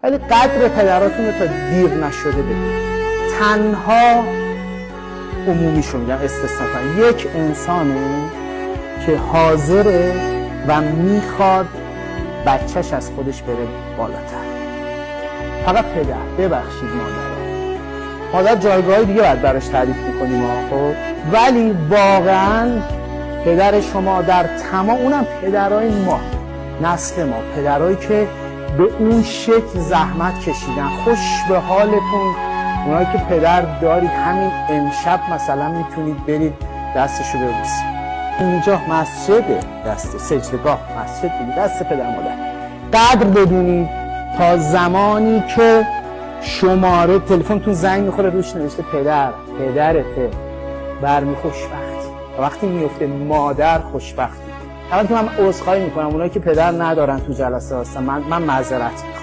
ولی قدر پدراتون رو تا دیر نشده بدید. تنها عمومیشو میگم، استثنا کنم، یک انسانه که حاضره و میخواد بچهش از خودش بره بالاتر. فقط پدر. ببخشید مادر جایگاه دیگه باید براش تعریف میکنیم خب، ولی واقعا پدر شما در تمام، اونم پدرای ما، نسل ما، پدرایی که به اون شکل زحمت کشیدن. خوش به حالتون اونایی که پدر دارید، همین امشب مثلا میتونید برید دستشو ببوسید. اینجا مسجده، دست سجدگاه مسجد دیگه، دست پدر مادر. قدر بدونید تا زمانی که شماره تلفنتون زنگ میخوره روش نوشته پدرته، برمی خوشبختی. وقتی میفته مادر خوشبختی. اول که من عذرخواهی میکنم اونایی که پدر ندارن تو جلسه هستن، من معذرت میخوام.